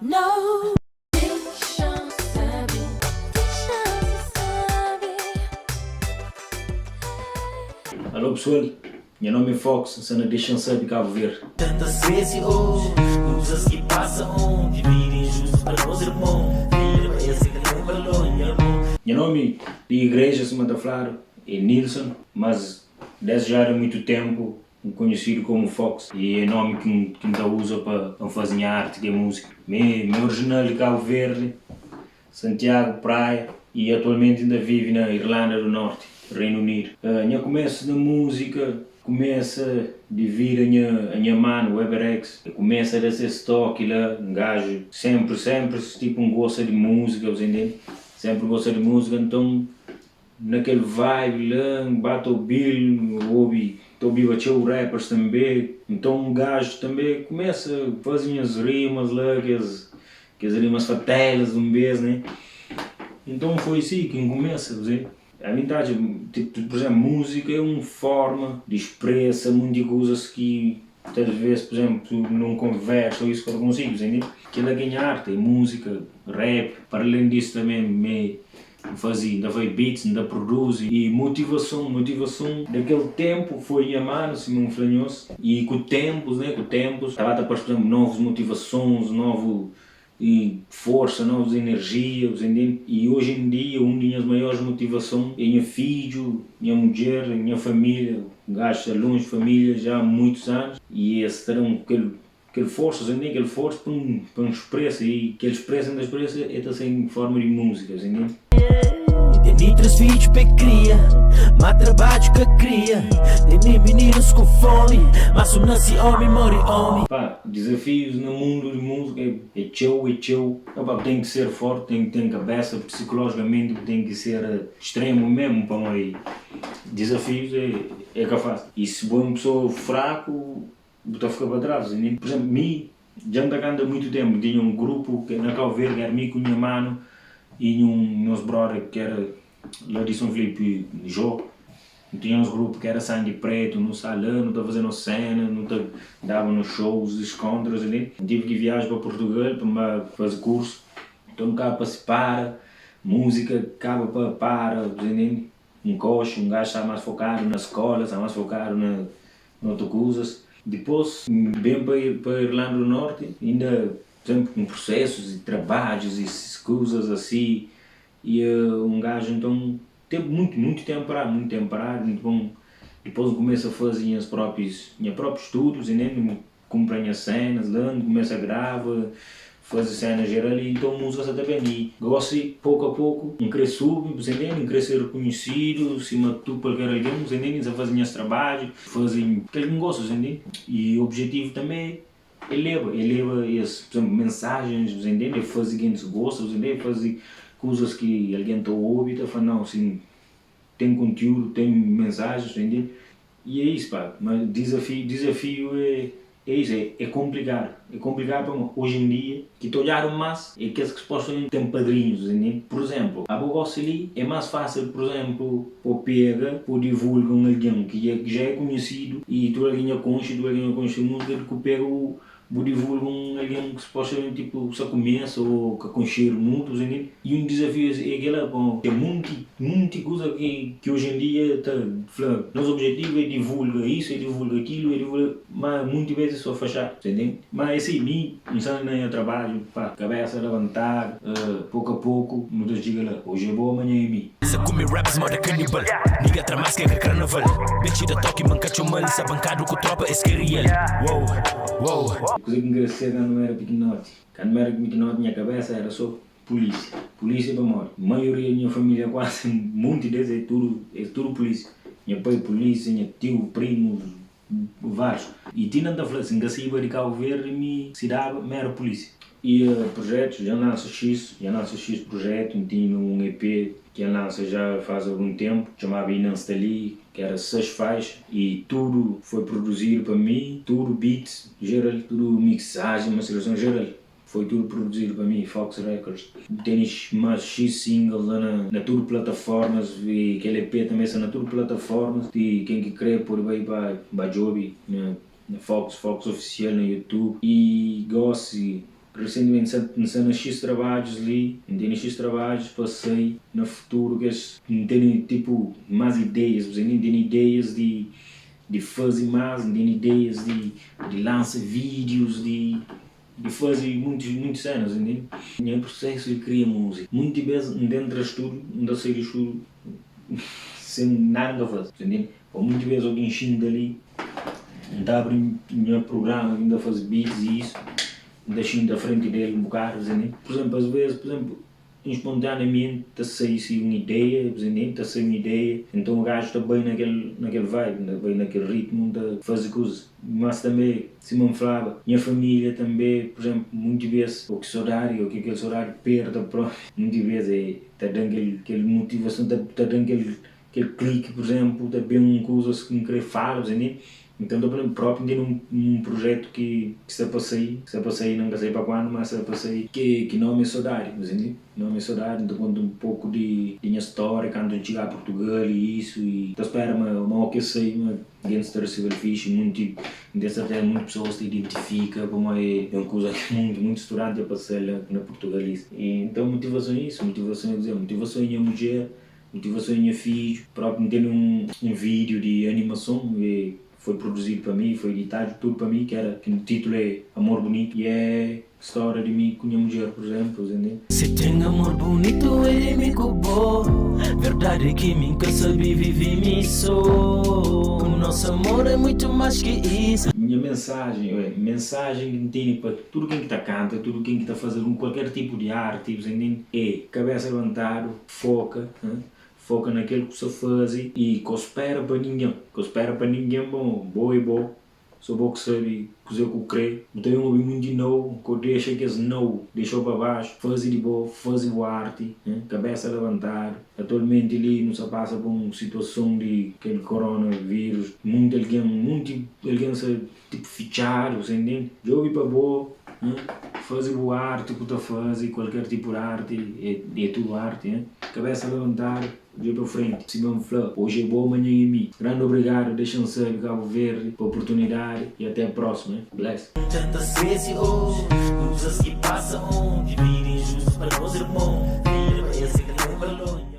No. Deixa saber, deixa saber. Alô pessoal, meu nome é Fox, sou na Deixa Saber Cabo Verde. Tantas vezes hoje, coisas que passam, divide injusto para nós irmãos. Filho, esse que tem valor, meu irmão. Meu nome de igreja, se manda falar, é Nilson, mas desde já há muito tempo conhecido como Fox, e é nome que ainda usa para fazer arte e música. Meu original de Cabo Verde, Santiago, Praia, e atualmente ainda vive na Irlanda do Norte, Reino Unido. Minha começo na música, começa de vir a minha mano, o Weberex, começa a ser estoque lá, um gajo, sempre, tipo gosta de música, você entende? Sempre gosta de música, então naquele vibe lá, bate o bill, ouve o rappers também, então um gajo também começa a fazer as rimas lá, que as rimas fatelas de um vez, né? Então foi assim que começa, você. A verdade, tipo, por exemplo, música é uma forma de expressar muitas coisas que às vezes, por exemplo, não conversa ou isso que eu consigo, entende? Que ela ganha arte, música, rap, para além disso também me fazia, ainda foi beats, ainda produz e motivação daquele tempo foi minha mano, Simão Flanhoso, e com o tempo, estava a aparecer novas motivações, novo e força, novas energias, entende? E hoje em dia, uma das minhas maiores motivações é minha filho, minha mulher, minha família, gasto longe de família já há muitos anos, e esse terão aquele força, entende? Aquele força para expressar, e que ele expressa é em forma de música, entende? Tem três filhos para cria, mas trabalho que cria. Tem meninos com fome, mas o nasce homem morre homem. Pá, desafios no mundo de música é teu. Tem que ser forte, tem que ter cabeça, psicologicamente tem que ser extremo mesmo para aí. Desafios é que faz. E se for uma pessoa fraco, está a ficar para trás. Né? Por exemplo, já anda há muito tempo, tinha um grupo que na Cabo Verde era com minha mano e nosso brother que era lá de São Felipe, Jô. Tinha uns grupos que era sangue preto no salão, não estava fazendo cena, não dava nos shows, os contras ali. Tive que viajar para Portugal para fazer curso, então cá para música, acaba para, um coxo, um gajo está mais focado na escola, está mais focado na outras coisas. Depois, bem para a Irlanda do Norte, ainda sempre com processos e trabalhos e coisas assim, e um gajo então teve muito tempo parado, muito bom. Depois começa a fazer meus próprios estudos, comprei as cenas, começa a gravar, fazer cenas geral, então música até bem. E gosto pouco a pouco, não querer subir, não querer ser reconhecido, cima de tudo para alguém, a fazer meus trabalhos, fazer aquele que gosto, e o objetivo também eleva essas, por exemplo, mensagens, fazer quem se gosta, fazer coisas que alguém está ouvindo, está falando, não, assim, tem conteúdo, tem mensagens, entende? E é isso, pá, mas desafio é isso, é complicado para hoje em dia, que te olharam mais, é aqueles que supostamente têm padrinhos, entende? Por exemplo, a Bogossi ali é mais fácil, por exemplo, para pega, para divulgar alguém que já é conhecido, e tu alguém conhece música, do que pega o divulga alguém que supostamente tipo, só começa ou que conhece muito, e um desafio é aquela, bom, tem muita coisa que hoje em dia está falando. Nosso objetivo é divulgar isso, é divulgar aquilo, mas muitas vezes só fechar, entende? Mas assim, pensando no trabalho, pá, cabeça levantar, pouco a pouco, muitas dias lá, hoje é bom, amanhã é mim. Se comi raps, moda canibal. Niga tramas que é carnaval. Mentira toque, manca chumal. Se bancado com tropa, é real. Wow. Coisa que engraçada quando eu era pequenote. Quando eu era pequenote, minha cabeça era só polícia. Polícia para morte. A maioria da minha família, quase, muito deles é tudo polícia. Minha pai polícia, minha tio, primos, vários. E tinha tanta falando assim, que se ia de Cabo Verde, minha cidade, era polícia. E projetos, já lança X projeto, tinha um EP que lança já faz algum tempo, chamava Inance Ali, que era 6 faixas, e tudo foi produzido para mim, tudo beats, geral, tudo mixagem, masterização geral. Foi tudo produzido para mim, Fox Records. Tem mais X singles lá na tudo plataformas, e aquele EP também está na tudo plataformas, e quem que crê por aí para Joby, na Fox Oficial no YouTube, e gosto recentemente nasci X trabalhos ali, tenho X trabalhos, passei no futuro que não tenho tipo mais ideias, não tenho ideias de fazer mais, não tenho ideias de lançar vídeos, de fazer muitas cenas, entende? É um processo de criar música. Muitas vezes dentro do estúdio, não sei do estúdio, sem nada a fazer, entende? Ou muitas vezes alguém xinga ali, está a abrir um programa, ainda faz beats e isso, deixando da frente dele um bocado, entende? Por exemplo, às vezes, espontaneamente está a sair uma ideia, está a sair uma ideia, então o gajo está bem naquele vibe, está bem naquele ritmo de fazer coisas. Mas também, se me falava, minha família também, por exemplo, muitas vezes, o que esse horário, perde, muitas vezes está dando aquela motivação, está dando aquele clique, por exemplo, está bem coisas que não querer falar, entende? Então, eu próprio tenho um projeto que está para sair, não sei para quando, mas está para sair, que não é saudade, entende? Não é saudade, então conto um pouco de minha história, quando eu cheguei a Portugal e isso, e estou esperando uma que sei, uma dentro da receber fixe, muitas pessoas se identificam, como é uma coisa que muito estudante a passar na português. E, então, motivação é isso, motivação é minha mulher, motivação é minha filho, próprio tenho um vídeo de animação, foi produzido para mim, foi editado tudo para mim, que o título é Amor Bonito, e é história de mim com minha mulher, por exemplo, entendeu? Se tem amor bonito, ele me culpou. Verdade é que nunca sabia viver isso. O nosso amor é muito mais que isso. Minha mensagem que tem para tudo quem está canta, tudo quem está fazendo qualquer tipo de arte, entendeu? É cabeça levantada, foca naquilo que você faz e que espera para ninguém. Bom é bom. Sou bom que sabe fazer o que eu creio. Não tenho um muito de não, que eu deixo que esse não deixou para baixo. Fazer de boa, fazer boa arte, cabeça a levantar. Atualmente ali não se passa por uma situação de aquele coronavírus. Muito alguém se tipo fichar, você entende? Jogue para boa. Fazer boa arte, que está fazer, qualquer tipo de arte, é tudo arte, cabeça a levantar, dia para frente, se não me falar, hoje é bom, amanhã é mim. Grande obrigado, deixam saber Cabo Verde, pela oportunidade e até a próxima, bless. Tantas vezes hoje, coisas que passam, dividem justo para nós irmãos, esse que não valor.